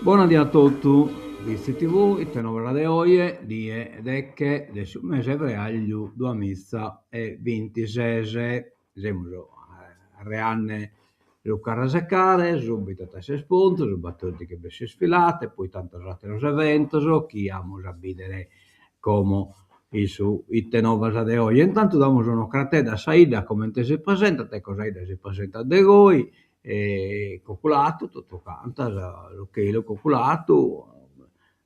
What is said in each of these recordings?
Buonasera a tutti, visti TV, il tenore de oggi, di Decche, del mese Vreaglio, 2026, diciamo, Reanne, lo carrasecare, subito a sei spunti, su battuti che si sfilate, poi tanto altre eventi, chi amo a bidere come il tenore de oggi. Intanto damos una cratera Saida come si presenta, te cosa si presenta de voi, cocolato, tutto canta, lo chelo cocolato,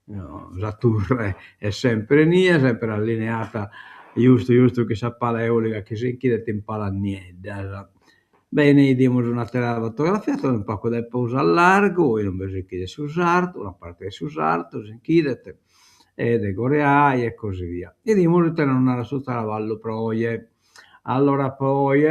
la torre è sempre nia, sempre allineata, giusto che sa pala eolica che si chiede in pala niente. Bene, diamo una terra fotografiata, un po' di pausa al largo, e non si chiede su usarto, una parte su usarto, si chiede, e decoreai e così via. E diamo di tenere una sotto la vallo proie. Allora poi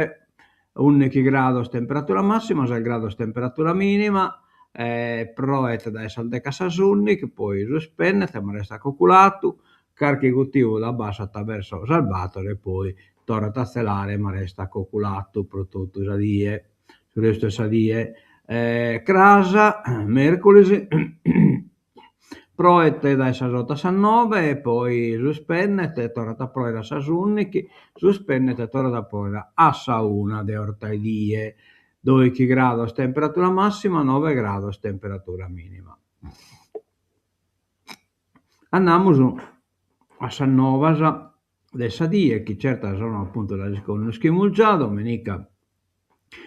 11 gradi temperatura massima, 6 gradi temperatura minima, proet da essere de Casasunni, che poi lo spenne, ma resta coculato, carichi guttivo da basso attraverso salvatore e poi torna a stelare, ma resta coculato, prodotto sadie, su questo sadie. Crasa, mercoledì, proet da essere 19 e poi lo spenne, torna a proet da Sasunni, sospende torna poi a sauna de ortaidie, 12 gradi temperatura massima, 9 gradi temperatura minima. Andiamo a San Novas de Sadie, che certo sono appunto la seconda schimulgia, domenica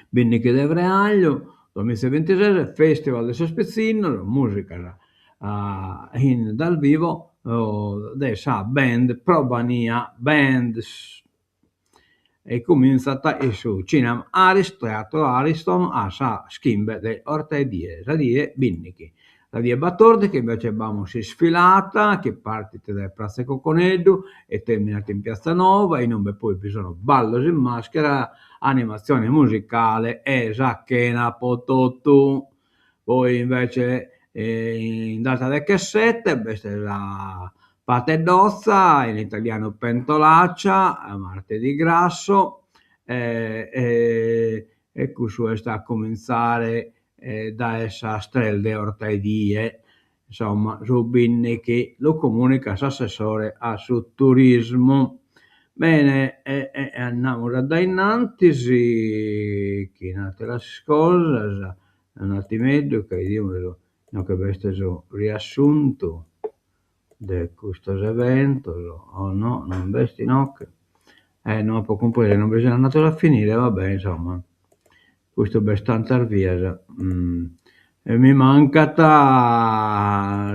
Binniche de Vreaglio, 2026, Festival de Sospezzino, musica dal vivo dessa band Probania Bands e comincia su Cinema Teatro Ariston a sa schimbe de Ortaidie, Sadie Binnichi. La via Battorde che invece abbiamo si sfilata, che partite da Piazza Coconeddu e terminate in Piazza Nova, e non poi ci sono ballo in maschera, animazione musicale e sacchena potottu. Poi invece in data del cassette, questa è la Patedozza, in italiano pentolaccia, martedì grasso, e questo sta a cominciare da essa strelde ortaidie, insomma, su binne che lo comunica l'assessore a su turismo. Bene, andiamo da innanzi, che nate le cose, un attimo che io no, che questo è un riassunto di questo evento, o no, non vesti no, che, no, può comprendere, non bisogna andato a finire, vabbè, insomma, questo è abbastanza via. E mi manca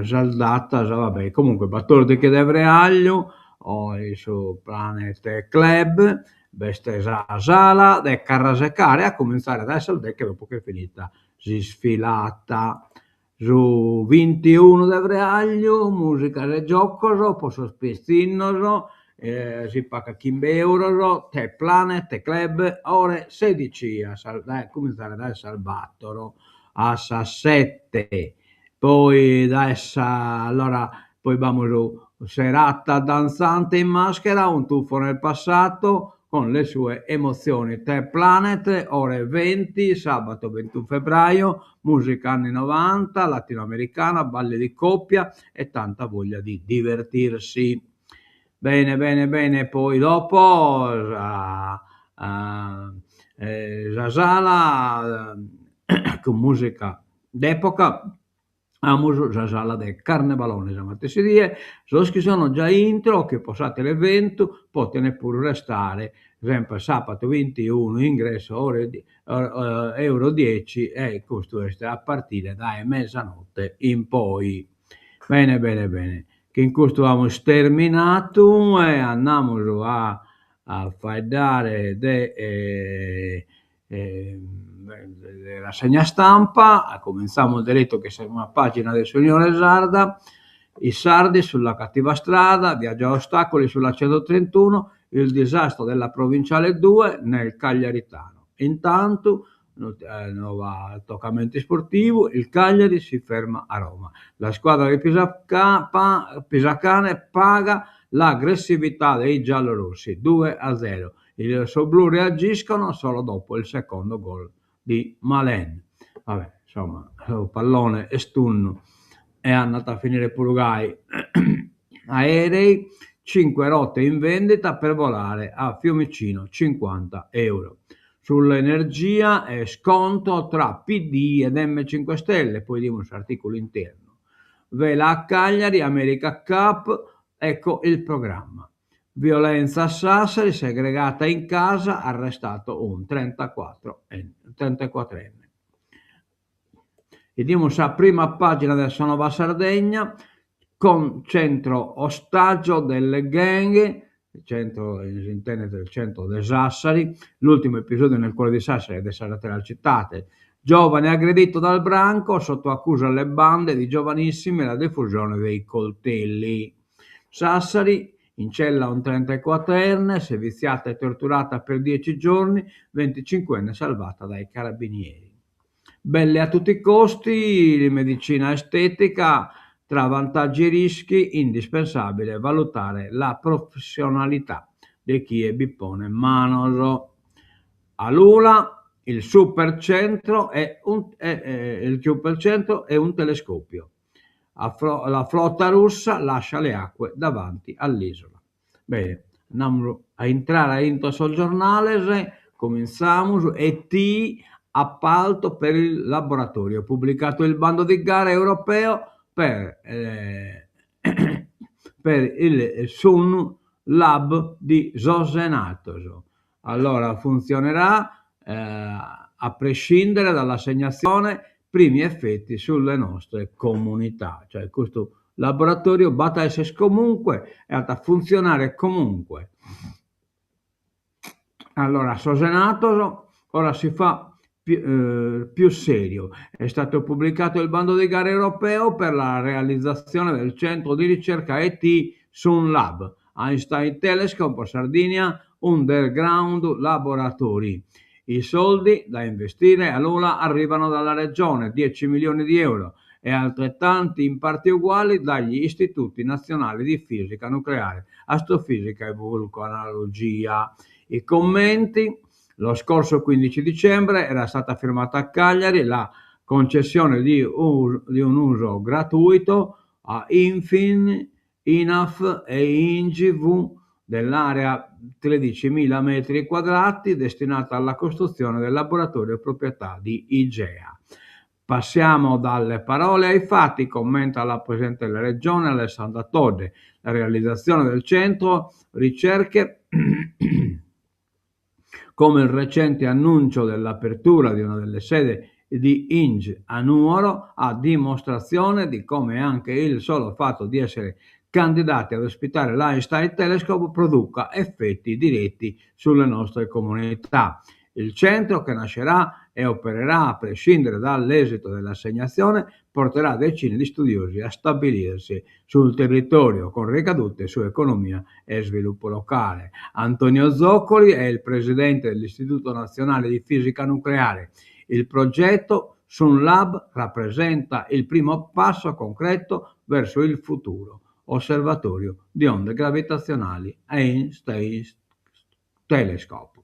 saldata, vabbè, comunque, Battorde che devre aglio, ho il suo Planet Club, bestesa sala, de carrasecare, a cominciare adesso il deck dopo che è finita, si sfilata su 21 d'Avreaglio, musica de giocoso, posso spezzinoso, si paga 15 euro, te Planet, te Club, ore 16, cominciare da Salvatore, a 7, poi da essa, allora, poi abbiamo su serata danzante in maschera, un tuffo nel passato, con le sue emozioni. Te Planet, ore 20, sabato 21 febbraio, musica anni 90, latinoamericana, balli di coppia e tanta voglia di divertirsi. Bene, bene, bene, poi dopo Zasala con musica d'epoca, amo Zasala del Carnevalone, si die, so che sono già intro, che passate l'evento, potete pure restare, sempre sabato 21, ingresso euro 10 e costo a partire da mezzanotte in poi. Bene, bene, bene. Che in questo abbiamo sterminato e andiamo a fare dare la rassegna stampa, cominciamo diretto che c'è una pagina del signore Sarda, i sardi sulla cattiva strada, viaggio a ostacoli sulla 131, il disastro della provinciale 2 nel Cagliaritano. Intanto, nuova toccamento sportivo, il Cagliari si ferma a Roma. La squadra di Pisacane paga l'aggressività dei giallorossi 2-0. I rossoblù reagiscono solo dopo il secondo gol di Malen. Vabbè, insomma, pallone e stun è andata a finire Pulugai. Aerei, 5 rotte in vendita per volare a Fiumicino, 50 euro. Sull'energia è sconto tra PD ed M5 Stelle, poi diamo un articolo interno. Vela a Cagliari, America Cup, ecco il programma. Violenza a Sassari, segregata in casa, arrestato un 34enne. Vediamo la prima pagina del Nova Sardegna, con centro ostaggio delle gang, il centro di Sassari, l'ultimo episodio nel cuore di Sassari è state citate. Giovane aggredito dal branco, sotto accusa le bande di giovanissimi e la diffusione dei coltelli. Sassari, in cella un 34enne, seviziata e torturata per 10 giorni, 25enne salvata dai carabinieri. Belle a tutti i costi, medicina estetica, tra vantaggi e rischi, indispensabile valutare la professionalità di chi è bippone manoso. A Lula il supercentro è un telescopio. La flotta russa lascia le acque davanti all'isola. Bene, andiamo a entrare in sul giornale, cominciamo, ET appalto per il laboratorio, pubblicato il bando di gara europeo per il Sun Lab di Zosenato. Allora funzionerà a prescindere dall'assegnazione, primi effetti sulle nostre comunità, cioè questo laboratorio va a essere comunque e a funzionare comunque. Allora, Zosenato ora si fa più serio. È stato pubblicato il bando di gara europeo per la realizzazione del centro di ricerca ET Sun Lab, Einstein Telescope, Sardinia, Underground Laboratory. I soldi da investire a Lula arrivano dalla regione, 10 milioni di euro, e altrettanti in parti uguali dagli istituti nazionali di fisica nucleare, astrofisica e vulcanologia. I commenti: lo scorso 15 dicembre era stata firmata a Cagliari la concessione di un uso gratuito a Infin, INAF e INGV dell'area 13.000 metri quadrati destinata alla costruzione del laboratorio proprietà di IGEA. Passiamo dalle parole ai fatti, commenta la Presidente della Regione Alessandra Todde. La realizzazione del centro ricerche come il recente annuncio dell'apertura di una delle sedi di ING a Nuoro, a dimostrazione di come anche il solo fatto di essere candidati ad ospitare l'Einstein Telescope produca effetti diretti sulle nostre comunità. Il centro, che nascerà e opererà a prescindere dall'esito dell'assegnazione, porterà decine di studiosi a stabilirsi sul territorio con ricadute su economia e sviluppo locale. Antonio Zoccoli è il presidente dell'Istituto Nazionale di Fisica Nucleare. Il progetto Sun Lab rappresenta il primo passo concreto verso il futuro osservatorio di onde gravitazionali Einstein Telescope.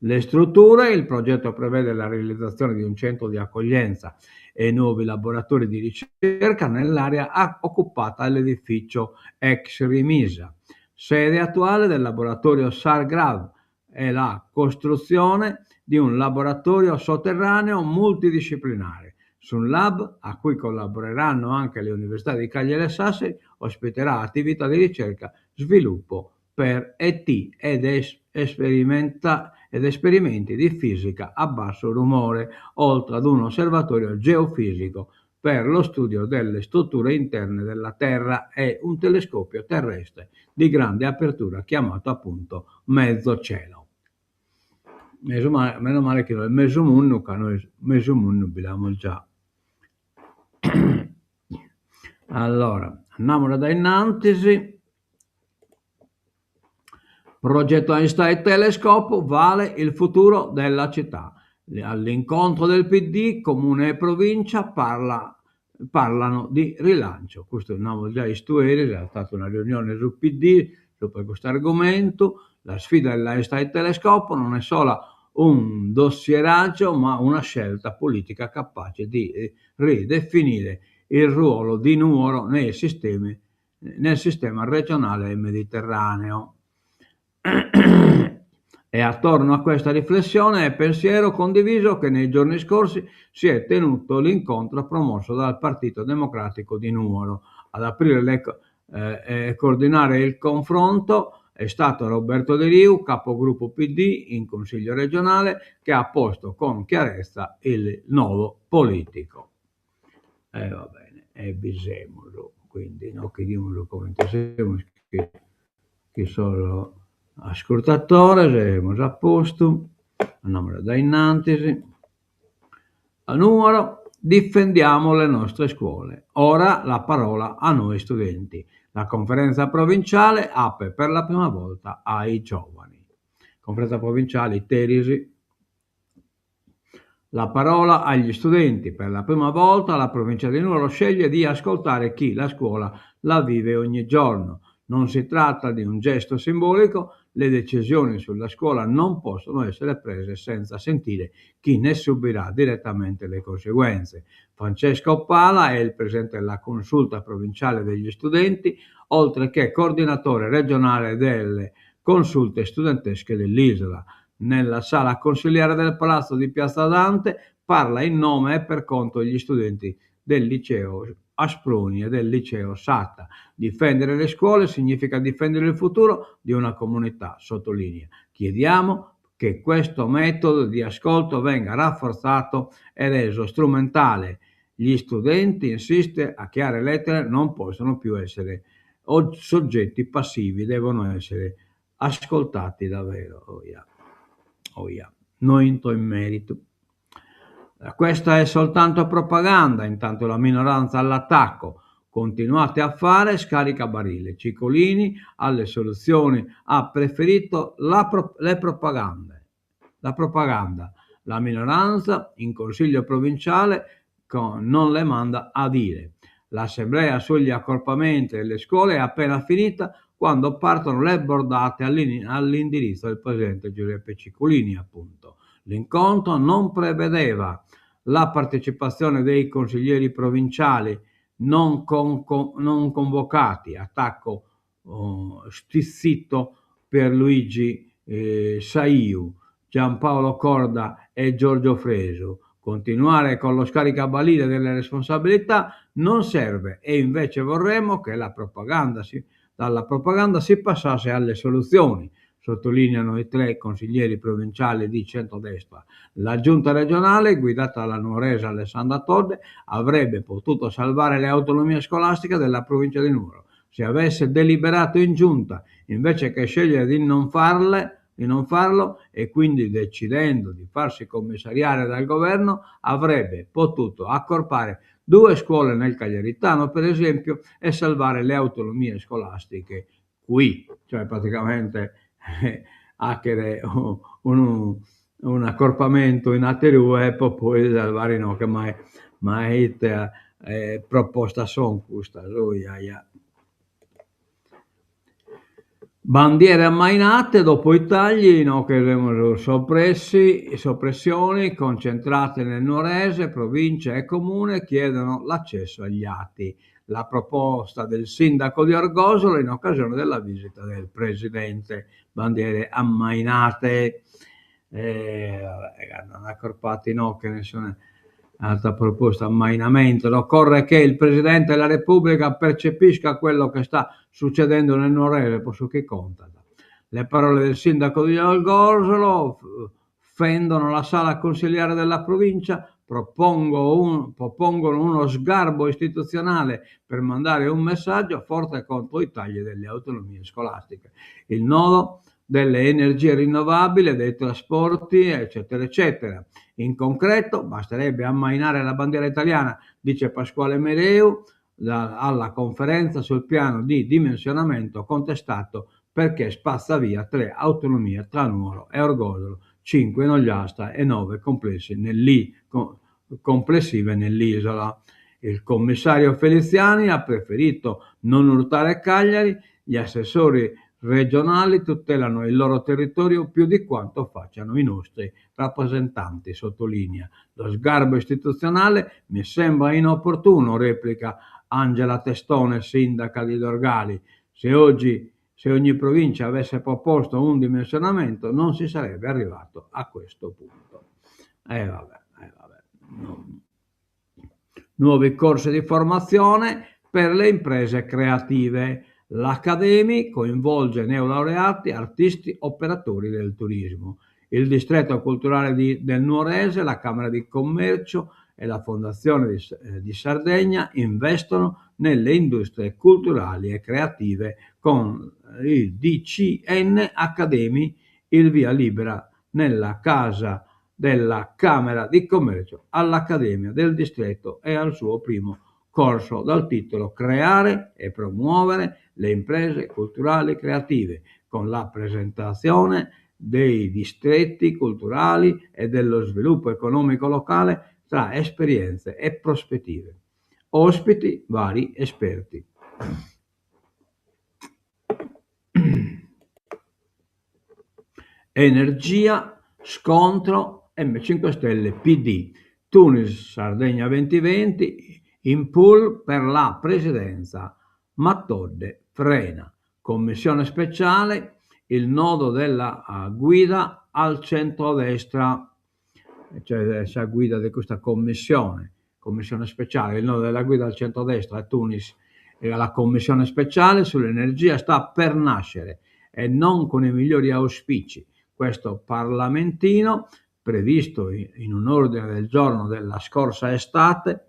Le strutture: il progetto prevede la realizzazione di un centro di accoglienza e nuovi laboratori di ricerca nell'area occupata dall'edificio ex Rimisa. Sede attuale del laboratorio Sargrav è la costruzione di un laboratorio sotterraneo multidisciplinare. Sun Lab, a cui collaboreranno anche le università di Cagliari e Sassari, ospiterà attività di ricerca, sviluppo per ET ed esperimenti di fisica a basso rumore, oltre ad un osservatorio geofisico per lo studio delle strutture interne della Terra e un telescopio terrestre di grande apertura chiamato appunto Mezzocielo. Meno male che noi Mesomunno, che noi Mesomunno abbiamo già. Allora, andiamo da innanzi. Progetto Einstein Telescope vale il futuro della città. all'incontro del PD, Comune e Provincia parlano di rilancio. Questo non già ieri, è stata una riunione sul PD su questo argomento. La sfida della Est e Telescopo non è solo un dossieraggio, ma una scelta politica capace di ridefinire il ruolo di Nuoro nel sistema regionale e mediterraneo. È attorno a questa riflessione e pensiero condiviso che nei giorni scorsi si è tenuto l'incontro promosso dal Partito Democratico di Nuoro. Ad aprire e coordinare il confronto è stato Roberto De Riu, capogruppo PD in Consiglio regionale, che ha posto con chiarezza il nodo politico. Va bene, e bisemolo, quindi no, chiediamolo come siamo che sono ascoltatore, siamo già a posto, andiamo da innanzi. A numero, difendiamo le nostre scuole. Ora la parola a noi studenti. La conferenza provinciale apre per la prima volta ai giovani. Conferenza provinciale Terisi. La parola agli studenti. Per la prima volta la provincia di Nuoro sceglie di ascoltare chi la scuola la vive ogni giorno. Non si tratta di un gesto simbolico, le decisioni sulla scuola non possono essere prese senza sentire chi ne subirà direttamente le conseguenze. Francesco Pala è il presidente della consulta provinciale degli studenti, oltre che coordinatore regionale delle consulte studentesche dell'isola. Nella sala consiliare del Palazzo di Piazza Dante parla in nome e per conto degli studenti del liceo Aspruni e del liceo Satta. Difendere le scuole significa difendere il futuro di una comunità, sottolinea. Chiediamo che questo metodo di ascolto venga rafforzato e reso strumentale. Gli studenti, insiste a chiare lettere, non possono più essere soggetti passivi, devono essere ascoltati davvero. Non entro in merito. Questa è soltanto propaganda, intanto la minoranza all'attacco. Continuate a fare scaricabarile. Ciccolini alle soluzioni ha preferito le propagande. La propaganda. La minoranza in consiglio provinciale non le manda a dire. L'assemblea sugli accorpamenti delle scuole è appena finita quando partono le bordate all'indirizzo del presidente Giuseppe Ciccolini, appunto. L'incontro non prevedeva la partecipazione dei consiglieri provinciali non convocati, attacco stizzito per Luigi Saiu, Giampaolo Corda e Giorgio Fresu. Continuare con lo scaricabarile delle responsabilità non serve e invece vorremmo che dalla propaganda si passasse alle soluzioni, sottolineano i 3 consiglieri provinciali di centrodestra. La giunta regionale, guidata dalla nuorese Alessandra Todde, avrebbe potuto salvare le autonomie scolastiche della provincia di Nuoro. Se avesse deliberato in giunta, invece che scegliere di non farlo e quindi decidendo di farsi commissariare dal governo, avrebbe potuto accorpare 2 scuole nel Cagliaritano, per esempio, e salvare le autonomie scolastiche qui, cioè praticamente un accorpamento in Aterue e poi salvare no, che mai proposta son questa, Bandiere ammainate dopo i tagli che abbiamo soppressioni concentrate nel Nuorese, provincia e comune chiedono l'accesso agli atti. La proposta del sindaco di Orgosolo in occasione della visita del presidente. Bandiere ammainate, non accorpati che nessuna altra proposta, ammainamento. Occorre che il Presidente della Repubblica percepisca quello che sta succedendo nel Nuorese, posso che conta. Le parole del sindaco di Orgosolo fendono la sala consiliare della provincia, propongono uno sgarbo istituzionale per mandare un messaggio forte contro i tagli delle autonomie scolastiche. Il nodo delle energie rinnovabili, dei trasporti, eccetera, eccetera. In concreto, basterebbe ammainare la bandiera italiana, dice Pasquale Mereu, alla conferenza sul piano di dimensionamento contestato perché spazza via 3 autonomie tra Nuoro e Orgosolo. 5 in Ogliastra e 9 complessive nell'isola. Il commissario Feliziani ha preferito non urtare Cagliari, gli assessori regionali tutelano il loro territorio più di quanto facciano i nostri rappresentanti, sottolinea. Lo sgarbo istituzionale mi sembra inopportuno, replica Angela Testone, sindaca di Dorgali. Se ogni provincia avesse proposto un dimensionamento non si sarebbe arrivato a questo punto. Vabbè. Nuovi corsi di formazione per le imprese creative. L'Accademy coinvolge neolaureati, artisti, operatori del turismo. Il distretto culturale del Nuorese, la Camera di Commercio e la Fondazione di Sardegna investono nelle industrie culturali e creative con il DCN Academy, il via libera nella casa della Camera di Commercio all'Accademia del Distretto e al suo primo corso dal titolo Creare e promuovere le imprese culturali creative, con la presentazione dei distretti culturali e dello sviluppo economico locale tra esperienze e prospettive. Ospiti vari esperti. Energia, scontro, M5 Stelle, PD, Tunis, Sardegna 2020, in pool per la presidenza, Mattodde frena, commissione speciale, il nodo della guida al centrodestra, cioè la guida di questa commissione speciale, il nodo della guida al centrodestra a Tunis e la commissione speciale sull'energia sta per nascere e non con i migliori auspici. Questo parlamentino, previsto in un ordine del giorno della scorsa estate,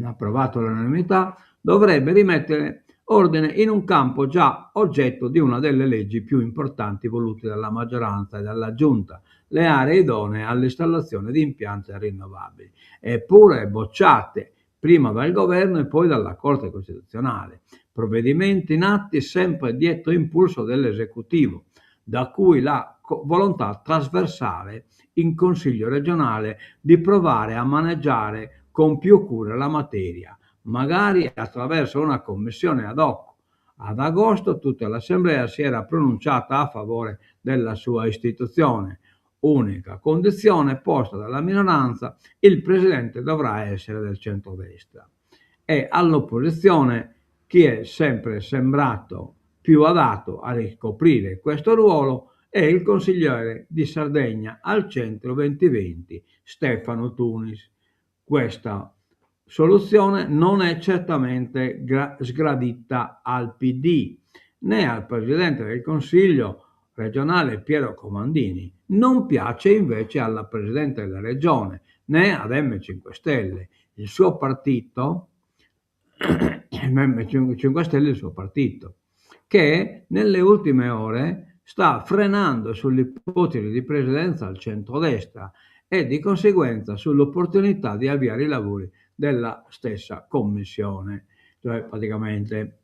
approvato all'unanimità, dovrebbe rimettere ordine in un campo già oggetto di una delle leggi più importanti volute dalla maggioranza e dalla giunta, le aree idonee all'installazione di impianti rinnovabili, eppure bocciate prima dal governo e poi dalla Corte Costituzionale. Provvedimenti nati sempre dietro impulso dell'esecutivo, da cui la volontà trasversale in Consiglio regionale di provare a maneggiare con più cura la materia, magari attraverso una commissione ad hoc. Ad agosto tutta l'Assemblea si era pronunciata a favore della sua istituzione. Unica condizione posta dalla minoranza: il presidente dovrà essere del centrodestra. E all'opposizione chi è sempre sembrato più adatto a ricoprire questo ruolo è il consigliere di Sardegna al centro 2020, Stefano Tunis. Questa soluzione non è certamente sgradita al PD, né al presidente del Consiglio regionale Piero Comandini. Non piace invece alla presidente della regione, né ad M5 Stelle. Il suo partito, M5 Stelle, il suo partito, che nelle ultime ore sta frenando sull'ipotesi di presidenza al centrodestra e di conseguenza sull'opportunità di avviare i lavori della stessa commissione. Cioè praticamente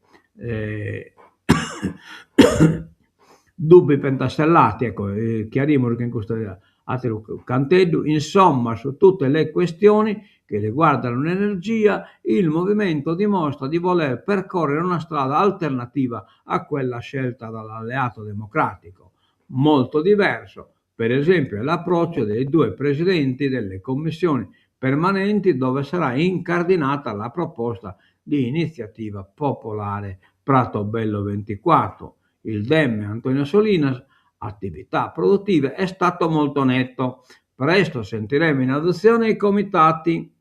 dubbi pentastellati, ecco, chiariamo che in questo altro Canteddu, insomma, su tutte le questioni che riguardano l'energia, il movimento dimostra di voler percorrere una strada alternativa a quella scelta dall'alleato democratico, molto diverso. Per esempio, è l'approccio dei due presidenti delle commissioni permanenti, dove sarà incardinata la proposta di iniziativa popolare Pratobello 24. Il Dem Antonio Solinas, attività produttive, è stato molto netto. Presto sentiremo in adozione i comitati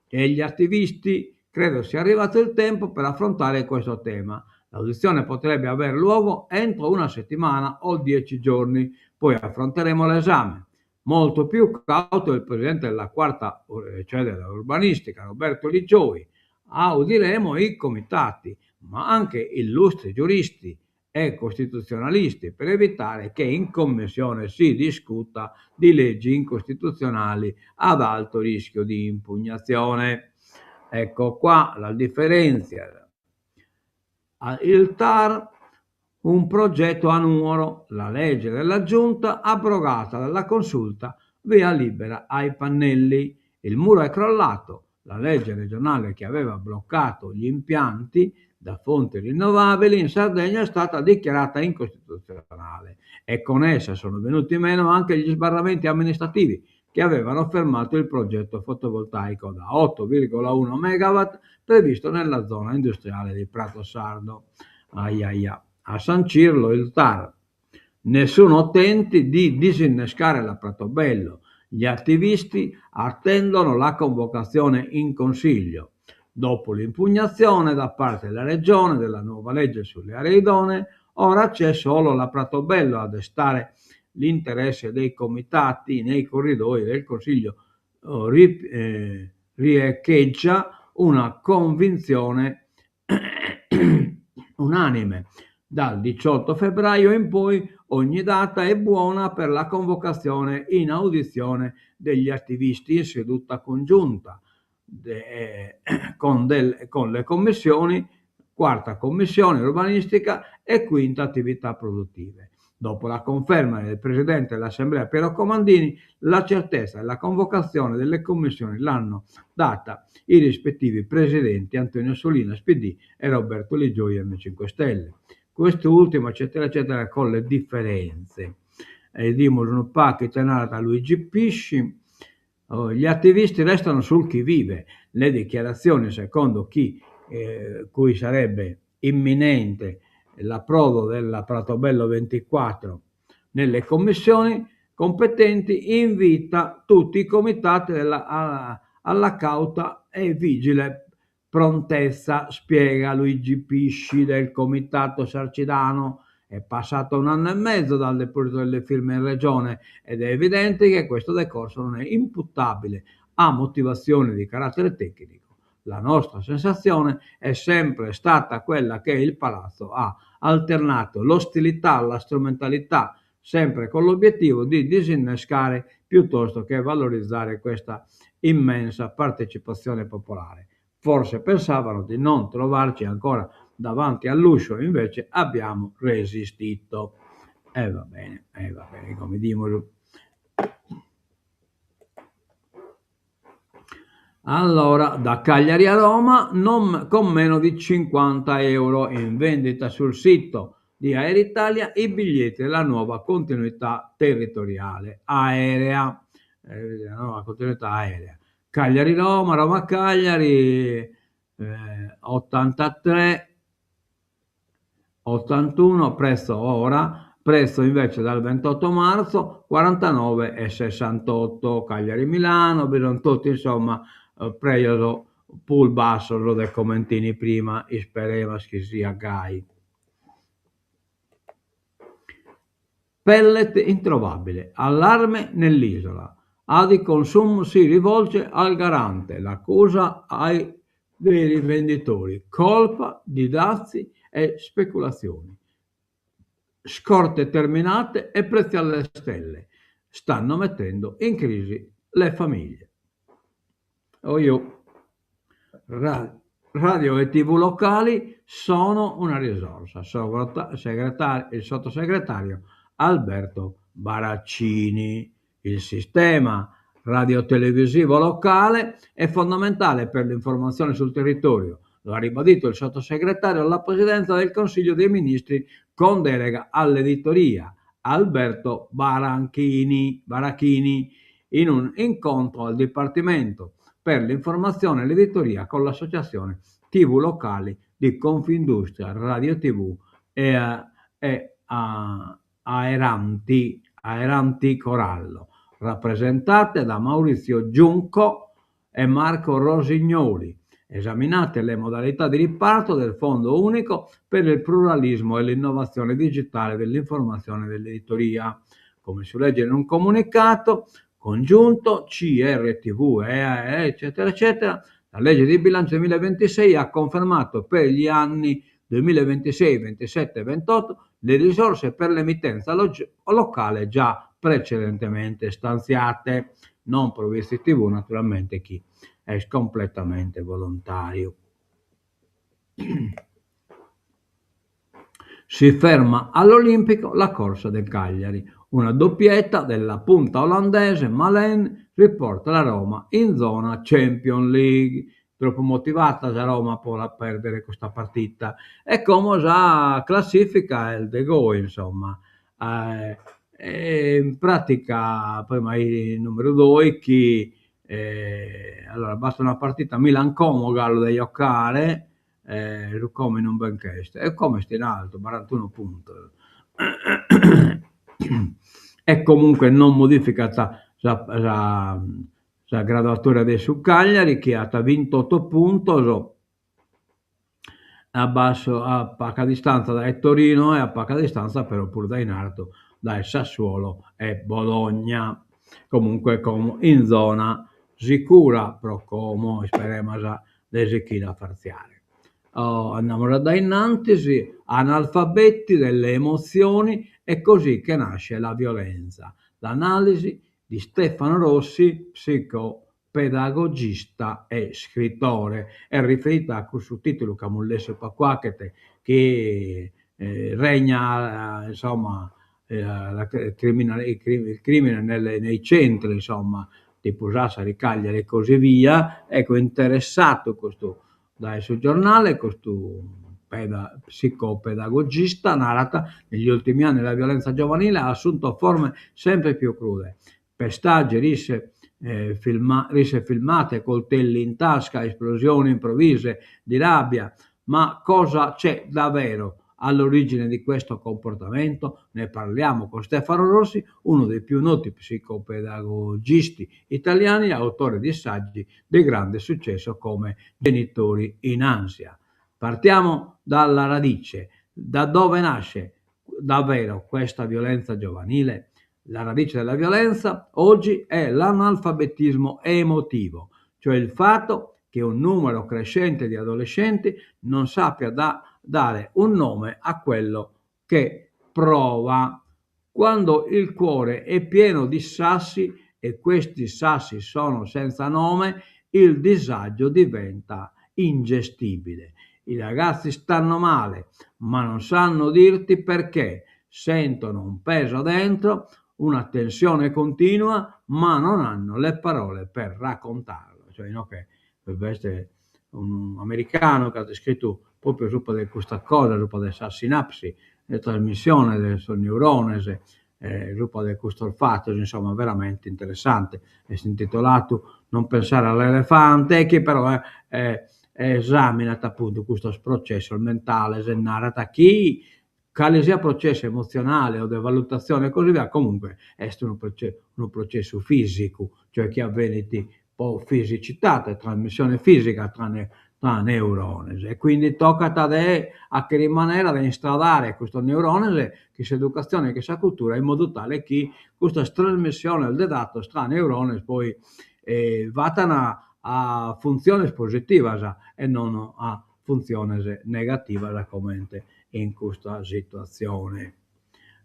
e gli attivisti. Credo sia arrivato il tempo per affrontare questo tema. L'audizione potrebbe aver luogo entro una settimana o 10 giorni, poi affronteremo l'esame. Molto più cauto il presidente della quarta, cioè della urbanistica, Roberto Ligioi. Audiremo i comitati, ma anche illustri giuristi e costituzionalisti, per evitare che in commissione si discuta di leggi incostituzionali ad alto rischio di impugnazione. Ecco qua la differenza. Il TAR un progetto a numero, la legge della giunta abrogata dalla consulta, via libera ai pannelli. Il muro è crollato, la legge regionale che aveva bloccato gli impianti da fonti rinnovabili in Sardegna è stata dichiarata incostituzionale e con essa sono venuti meno anche gli sbarramenti amministrativi che avevano fermato il progetto fotovoltaico da 8,1 megawatt previsto nella zona industriale di Prato Sardo. Aiaia. A sancirlo il TAR. Nessuno tenti di disinnescare la Pratobello. Gli attivisti attendono la convocazione in consiglio. Dopo l'impugnazione da parte della Regione della nuova legge sulle aree idonee, ora c'è solo la Pratobello a destare l'interesse dei comitati nei corridoi del Consiglio. Riecheggia una convinzione unanime. Dal 18 febbraio in poi ogni data è buona per la convocazione in audizione degli attivisti in seduta congiunta con le commissioni, quarta commissione urbanistica e quinta attività produttive. Dopo la conferma del Presidente dell'Assemblea Piero Comandini, la certezza della convocazione delle commissioni l'hanno data i rispettivi presidenti Antonio Solina, SPD, e Roberto Ligioia, M5 Stelle. Quest'ultimo, eccetera, eccetera, con le differenze. Dimos un pa che c'è nata Luigi Pisci. Gli attivisti restano sul chi vive. Le dichiarazioni, secondo cui sarebbe imminente l'approdo della Pratobello 24 nelle commissioni competenti, invita tutti i comitati alla cauta e vigile prontezza, spiega Luigi Pisci del comitato sarcidano. È passato 1 anno e mezzo dal deposito delle firme in regione ed è evidente che questo decorso non è imputabile a motivazioni di carattere tecnico. La nostra sensazione è sempre stata quella che il Palazzo ha alternato l'ostilità alla strumentalità, sempre con l'obiettivo di disinnescare piuttosto che valorizzare questa immensa partecipazione popolare. Forse pensavano di non trovarci ancora davanti all'uscio, invece abbiamo resistito. Va bene, come dimono. Allora, da Cagliari a Roma con meno di 50 euro in vendita sul sito di Aeritalia i biglietti della nuova continuità territoriale aerea. La nuova continuità aerea. Cagliari-Roma, Roma-Cagliari, 83, 81 prezzo ora, prezzo invece dal 28 marzo 49,68. Cagliari-Milano, Birontotti, insomma, preso pool basso dei commentini prima, speriamo che sia gai. Pellet introvabile, allarme nell'isola. Adiconsum si rivolge al garante, l'accusa ai veri venditori, colpa di dazi e speculazioni. Scorte terminate e prezzi alle stelle stanno mettendo in crisi le famiglie. Radio e TV locali sono una risorsa. Il sottosegretario Alberto Baraccini. Il sistema radiotelevisivo locale è fondamentale per l'informazione sul territorio. Lo ha ribadito il sottosegretario alla Presidenza del Consiglio dei Ministri con delega all'editoria Alberto Baracchini in un incontro al Dipartimento per l'informazione e l'editoria con l'associazione TV locali di Confindustria Radio TV e Aeranti Corallo, rappresentate da Maurizio Giunco e Marco Rosignoli. Esaminate le modalità di riparto del Fondo Unico per il pluralismo e l'innovazione digitale dell'informazione e dell'editoria. Come si legge in un comunicato congiunto CRTV eccetera eccetera, la legge di bilancio 2026 ha confermato per gli anni 2026, 27 e 28 le risorse per l'emittenza locale già precedentemente stanziate, non provvisti TV naturalmente chi è completamente volontario. Si ferma all'Olimpico la corsa del Cagliari. Una doppietta della punta olandese Malen riporta la Roma in zona Champions League. Troppo motivata la Roma può perdere questa partita. E come già classifica il De Gaulle, insomma. In pratica, poi il numero 2 chi allora basta una partita Milan-Como gallo da giocare come non ben chiesto e come sta in alto 41 punti e comunque non modifica la graduatoria del su Cagliari che ha 28 punti a poca distanza dal Torino e a poca distanza però pure da in alto dal Sassuolo e Bologna, comunque in zona sicura però come speriamo l'esechina parziale. Andiamo da innanzi, analfabeti delle emozioni, è così che nasce la violenza. L'analisi di Stefano Rossi, psicopedagogista e scrittore, è riferita a questo titolo che abbiamo letto qua che regna insomma il crimine nei centri, insomma, tipo Sassari, Cagliari e così via. Ecco, interessato questo dal suo giornale, questo psicopedagogista narra negli ultimi anni la violenza giovanile ha assunto forme sempre più crude. Pestaggi, risse filmate, coltelli in tasca, esplosioni improvvise di rabbia. Ma cosa c'è davvero all'origine di questo comportamento? Ne parliamo con Stefano Rossi, uno dei più noti psicopedagogisti italiani, autore di saggi di grande successo come Genitori in ansia. Partiamo dalla radice. Da dove nasce davvero questa violenza giovanile? La radice della violenza oggi è l'analfabetismo emotivo, cioè il fatto che un numero crescente di adolescenti non sappia dare un nome a quello che prova. Quando il cuore è pieno di sassi e questi sassi sono senza nome, il disagio diventa ingestibile. I ragazzi stanno male, ma non sanno dirti perché, sentono un peso dentro, una tensione continua, ma non hanno le parole per raccontarlo. Cioè, no, che questo un americano che ha scritto proprio su questa cosa, su questa sinapsi, la trasmissione del suo neurone, gruppo del questo fatto, insomma, veramente interessante. È intitolato Non pensare all'elefante, che però è esaminata appunto questo processo mentale, se narrata chi quale sia processo emozionale o di valutazione e così via, comunque è un processo fisico, cioè che avviene di fisicità, trasmissione fisica tra neuroni e quindi tocca a che rimanere ad instradare questo neurone che sia educazione, che sia cultura, in modo tale che questa trasmissione del dato tra neuroni poi vada a funzione positiva e non a funzione negativa come in questa situazione.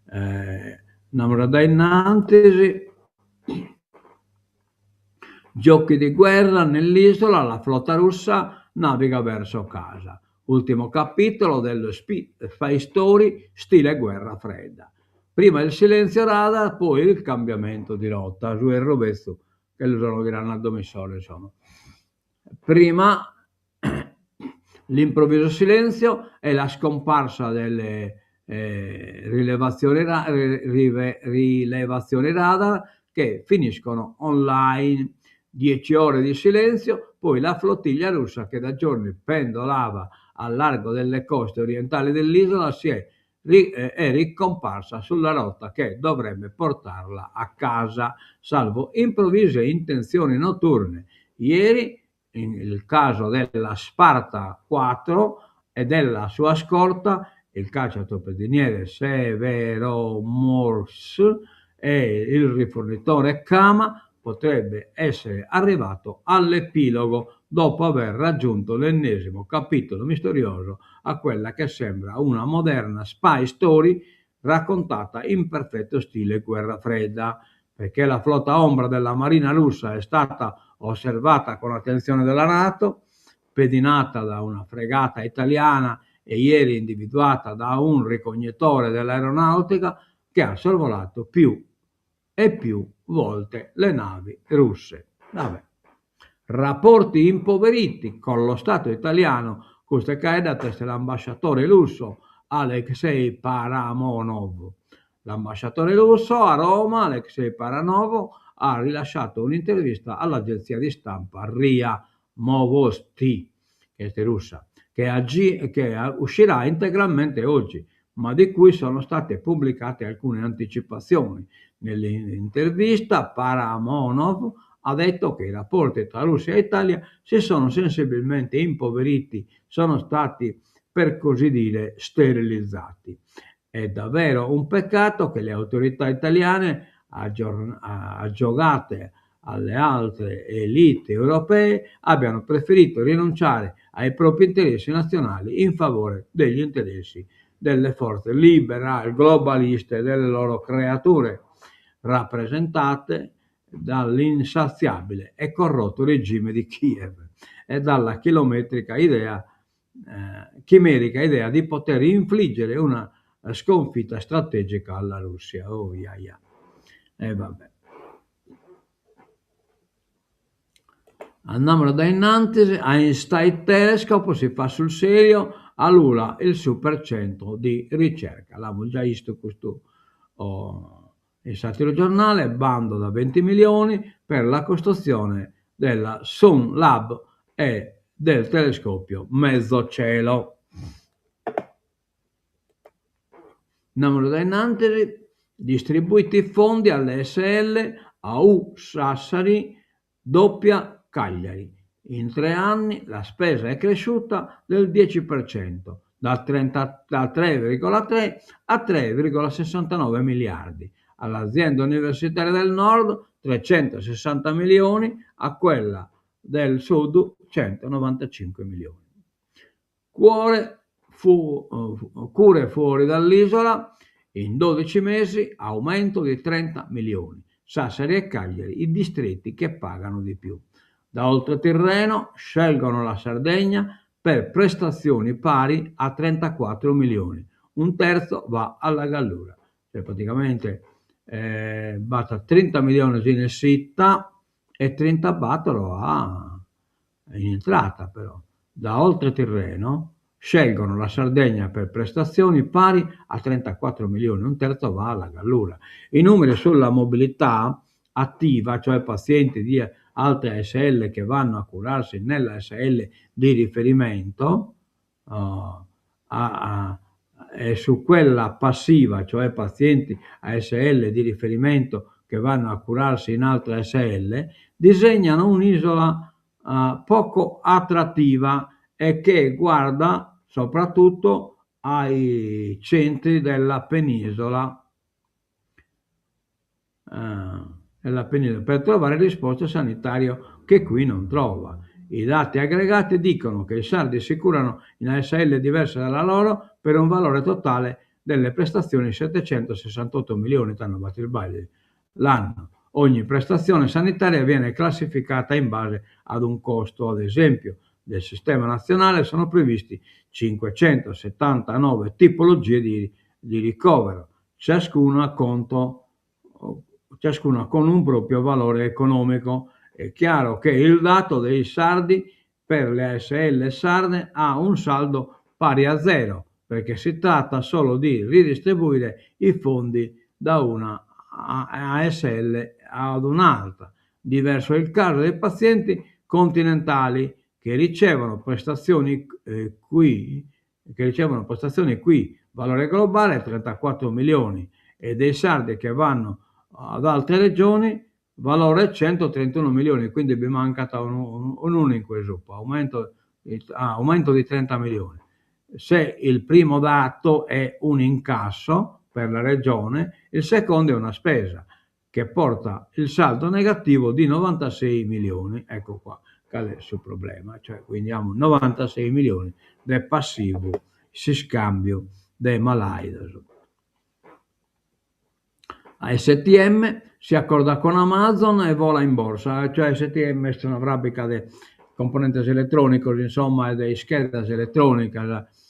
Andiamo da innanzi. Giochi di guerra nell'isola, la flotta russa naviga verso casa. Ultimo capitolo dello Spy Story stile guerra fredda. Prima il silenzio radar, poi il cambiamento di rotta, su il rovescio che lo sono Granado Missole, insomma. Prima l'improvviso silenzio e la scomparsa delle rilevazioni radar che finiscono online. 10 ore di silenzio, poi la flottiglia russa che da giorni pendolava al largo delle coste orientali dell'isola è ricomparsa sulla rotta che dovrebbe portarla a casa, salvo improvvise intenzioni notturne. Ieri, il caso della Sparta 4 e della sua scorta, il cacciatorpediniere Severo Morse e il rifornitore Kama potrebbe essere arrivato all'epilogo dopo aver raggiunto l'ennesimo capitolo misterioso a quella che sembra una moderna spy story raccontata in perfetto stile guerra fredda, perché la flotta ombra della marina russa è stata osservata con attenzione dalla NATO, pedinata da una fregata italiana e ieri individuata da un ricognitore dell'aeronautica che ha sorvolato più e più volte le navi russe. Vabbè. Rapporti impoveriti con lo Stato italiano, questo che è da l'ambasciatore russo Alexei Paramonov. L'ambasciatore russo a Roma, Alexei Paramonov, ha rilasciato un'intervista all'agenzia di stampa RIA Novosti, che è russa, che uscirà integralmente oggi, ma di cui sono state pubblicate alcune anticipazioni. Nell'intervista Paramonov ha detto che i rapporti tra Russia e Italia si sono sensibilmente impoveriti, sono stati per così dire sterilizzati. È davvero un peccato che le autorità italiane, aggiogate alle altre elite europee, abbiano preferito rinunciare ai propri interessi nazionali in favore degli interessi delle forze liberali, globaliste, delle loro creature, rappresentate dall'insaziabile e corrotto regime di Kiev e dalla chimerica idea di poter infliggere una sconfitta strategica alla Russia. Oh, vabbè. Andiamo da innanzi, Einstein Telescope si fa sul serio, all'ULA il supercentro di ricerca. L'abbiamo già visto questo il Satiro Giornale, bando da 20 milioni per la costruzione della Sun Lab e del telescopio Mezzocielo. Andiamo da innanzi, distribuiti fondi all'SL, AU Sassari, doppia Cagliari. In 3 anni la spesa è cresciuta del 10%, da 3,3 a 3,69 miliardi. All'azienda universitaria del Nord 360 milioni, a quella del Sud 195 milioni. Cure fuori dall'isola, in 12 mesi aumento di 30 milioni. Sassari e Cagliari, i distretti che pagano di più. Da Oltretirreno scelgono la Sardegna per prestazioni pari a 34 milioni. Un terzo va alla Gallura. Cioè praticamente basta 30 milioni in sitta e 30 battero in entrata però. Da Oltretirreno scelgono la Sardegna per prestazioni pari a 34 milioni, un terzo va alla Gallura. I numeri sulla mobilità attiva, cioè pazienti di altre ASL che vanno a curarsi nella ASL di riferimento, e su quella passiva, cioè pazienti ASL di riferimento che vanno a curarsi in altre ASL, disegnano un'isola poco attrattiva e che guarda soprattutto ai centri della penisola, per trovare risposte sanitarie che qui non trova. I dati aggregati dicono che i sardi si curano in ASL diverse dalla loro per un valore totale delle prestazioni 768 milioni l'anno. Ogni prestazione sanitaria viene classificata in base ad un costo. Ad esempio, del sistema nazionale sono previsti 579 tipologie di ricovero, ciascuna con un proprio valore economico. È chiaro che il dato dei sardi per le ASL sarde ha un saldo pari a zero, perché si tratta solo di ridistribuire i fondi da una ASL ad un'altra. Diverso è il caso dei pazienti continentali che ricevono prestazioni qui, valore globale 34 milioni, e dei sardi che vanno ad altre regioni, valore 131 milioni, quindi mi manca un unico zuppo, aumento di 30 milioni. Se il primo dato è un incasso per la regione, il secondo è una spesa che porta il saldo negativo di 96 milioni. Ecco qua qual è il suo problema, cioè quindi abbiamo 96 milioni del passivo, si scambio dei malai. STM si accorda con Amazon e vola in borsa, cioè STM è una fabbrica di componentes elettronicos, insomma, di schedas elettronicas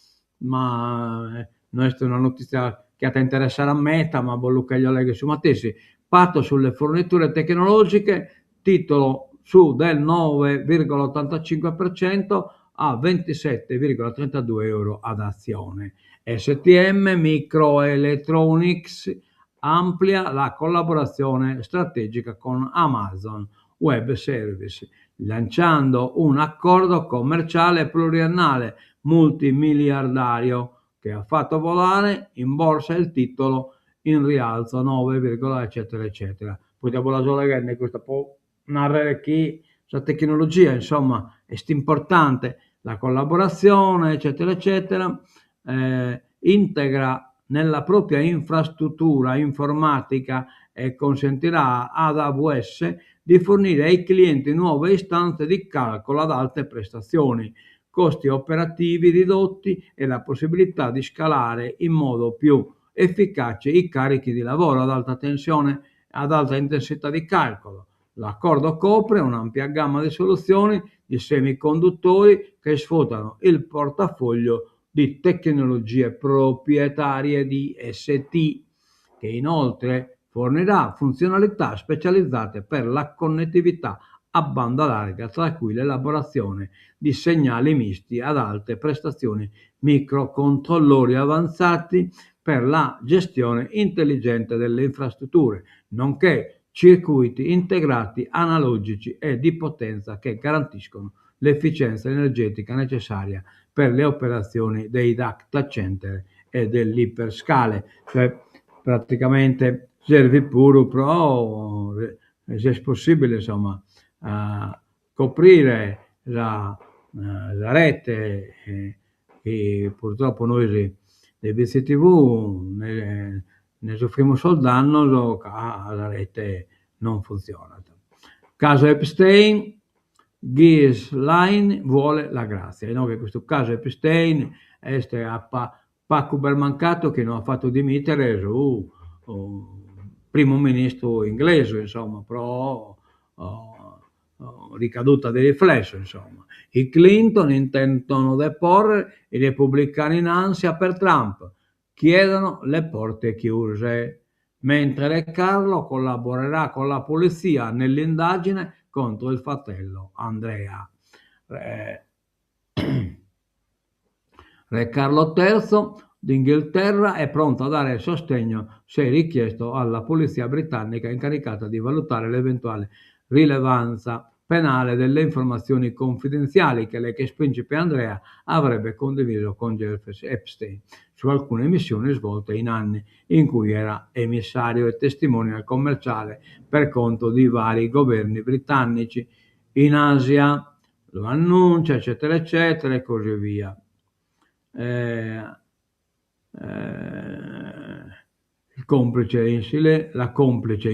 ma questa è una notizia che ti interesserà a Meta, ma voglio che io leggo su Matessi. Patto sulle forniture tecnologiche, titolo su del 9,85% a 27,32 euro ad azione. STM Microelectronics amplia la collaborazione strategica con Amazon Web Service, lanciando un accordo commerciale pluriennale multimiliardario che ha fatto volare in borsa il titolo in rialzo 9, eccetera eccetera. Poi dopo la sola questa può narrare chi la tecnologia, insomma, è importante, la collaborazione, eccetera eccetera, integra nella propria infrastruttura informatica e consentirà ad AWS di fornire ai clienti nuove istanze di calcolo ad alte prestazioni, costi operativi ridotti e la possibilità di scalare in modo più efficace i carichi di lavoro ad alta tensione e ad alta intensità di calcolo. L'accordo copre un'ampia gamma di soluzioni di semiconduttori che sfruttano il portafoglio di tecnologie proprietarie di ST, che inoltre fornirà funzionalità specializzate per la connettività a banda larga, tra cui l'elaborazione di segnali misti ad alte prestazioni, microcontrollori avanzati per la gestione intelligente delle infrastrutture, nonché circuiti integrati analogici e di potenza che garantiscono l'efficienza energetica necessaria per le operazioni dei data center e dell'iperscale, cioè praticamente serve pure però se è possibile insomma coprire la rete che purtroppo noi dei BCTV ne soffriamo solo danno, la rete non funziona. Caso Epstein, Ghislaine vuole la grazia, no? Che questo caso Epstein è Paco Belmancato che non ha fatto dimettere su primo ministro inglese, insomma, però ricaduta di riflesso, insomma. I Clinton intendono deporre i repubblicani in ansia per Trump, chiedono le porte chiuse, mentre Re Carlo collaborerà con la polizia nell'indagine contro il fratello Andrea. Re Carlo III d'Inghilterra è pronto a dare sostegno se richiesto alla polizia britannica incaricata di valutare l'eventuale rilevanza penale delle informazioni confidenziali che l'ex principe Andrea avrebbe condiviso con Jeffrey Epstein su alcune missioni svolte in anni in cui era emissario e testimonial commerciale per conto di vari governi britannici in Asia, lo annuncia, eccetera, eccetera, e così via. La complice in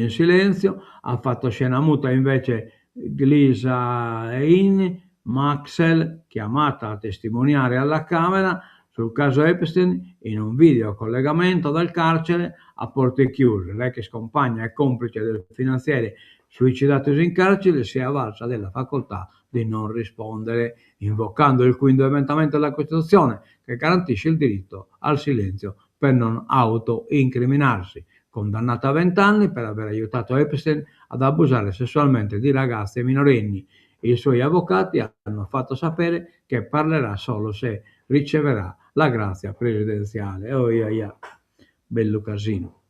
silenzio ha fatto scena muta invece Ghislaine Maxwell, chiamata a testimoniare alla Camera sul caso Epstein in un video collegamento dal carcere a porte chiuse. Lei, che compagna e complice del finanziere suicidatosi in carcere, si è avvalsa della facoltà di non rispondere, invocando il quinto emendamento della Costituzione che garantisce il diritto al silenzio per non autoincriminarsi. Condannata a 20 anni per aver aiutato Epstein ad abusare sessualmente di ragazze minorenni. I suoi avvocati hanno fatto sapere che parlerà solo se riceverà la grazia presidenziale. Oh, bello casino.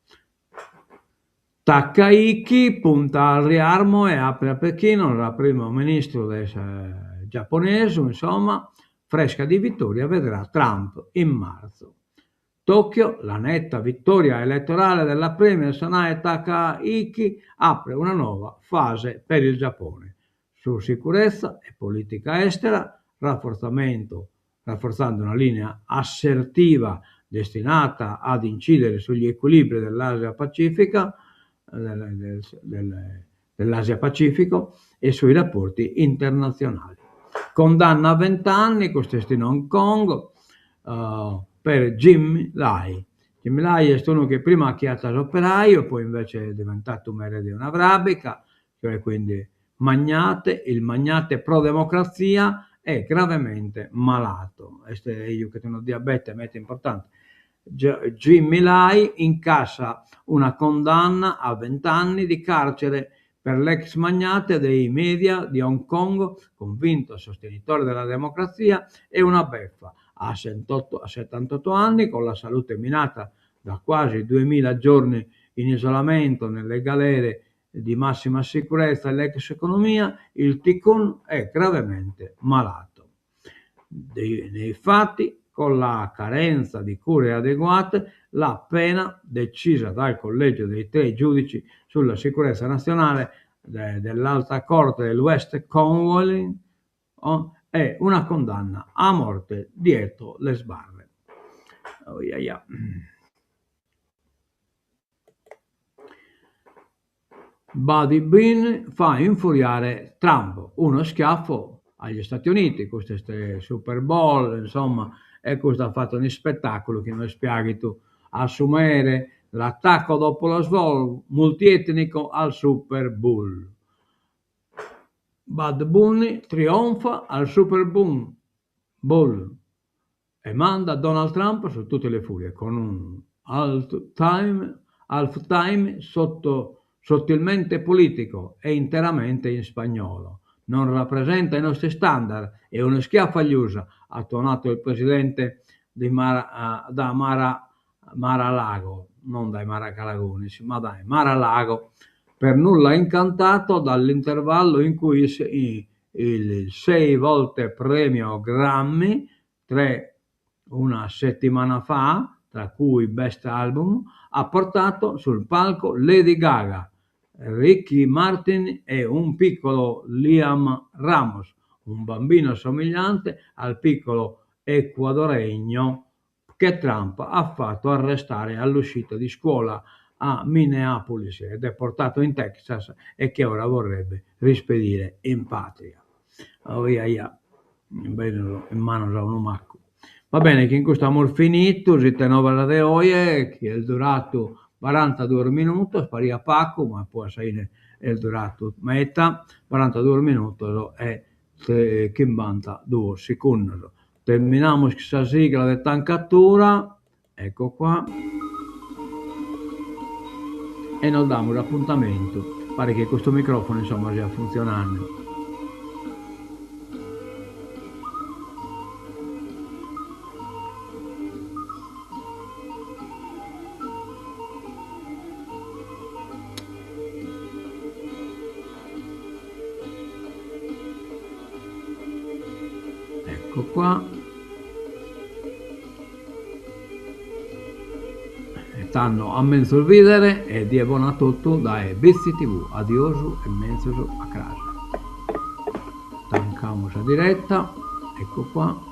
Takayuki punta al riarmo e apre a Pechino, il primo ministro giapponese, insomma, fresca di vittoria, vedrà Trump in marzo. Tokyo, la netta vittoria elettorale della premier Sanae Takayuki apre una nuova fase per il Giappone. Su sicurezza e politica estera, rafforzando una linea assertiva destinata ad incidere sugli equilibri dell'Asia Pacifica, dell'Asia Pacifico e sui rapporti internazionali. Condanna a 20 anni, costesti in Hong Kong, per Jimmy Lai. Jimmy Lai è uno che prima ha chiamato operaio, poi invece è diventato un erede di una arabica, cioè quindi il magnate pro democrazia è gravemente malato. Io che tengo diabete, è importante. Jimmy Lai incassa una condanna a 20 anni di carcere per l'ex magnate dei media di Hong Kong, convinto sostenitore della democrazia, e una beffa. A 78 anni, con la salute minata da quasi 2000 giorni in isolamento nelle galere di massima sicurezza e l'ex economia, il Tikkun è gravemente malato. Nei fatti, con la carenza di cure adeguate, la pena decisa dal collegio dei 3 giudici sulla sicurezza nazionale dell'Alta Corte del West Cornwall è una condanna a morte dietro le sbarre. Oh, yeah, yeah. Buddy Bean fa infuriare Trump, uno schiaffo agli Stati Uniti, questo Super Bowl, insomma, e questo ha fatto un spettacolo che non spieghi tu, assumere l'attacco dopo lo svolo multietnico al Super Bowl. Bud Bunny trionfa al Super Bowl e manda Donald Trump su tutte le furie con un halftime sottilmente politico e interamente in spagnolo. Non rappresenta i nostri standard, è uno schiaffo agli USA, ha tuonato il presidente di Mar-a-Lago, non dai Maracalagonis, ma dai Mar-a-Lago, per nulla incantato dall'intervallo in cui il 6 volte premio Grammy, 3 una settimana fa, tra cui Best Album, ha portato sul palco Lady Gaga, Ricky Martin e un piccolo Liam Ramos, un bambino somigliante al piccolo ecuadoregno che Trump ha fatto arrestare all'uscita di scuola a Minneapolis ed è portato in Texas e che ora vorrebbe rispedire in patria. Oh, in mano a un macco. Va bene, che in questo abbiamo finito, siete 9 de oie, che è durato 42 minuti, sparia Paco, ma poi sai è durato metà, 42 minuti e 52 secondi. Terminiamo questa sigla di tancatura, ecco qua, e non diamo l'appuntamento, pare che questo microfono insomma stia funzionando. Ecco qua, stanno a mezzo il videre e di buona tutto da Bizzi TV, adioso e mezzo a casa. Tancamos la diretta, ecco qua.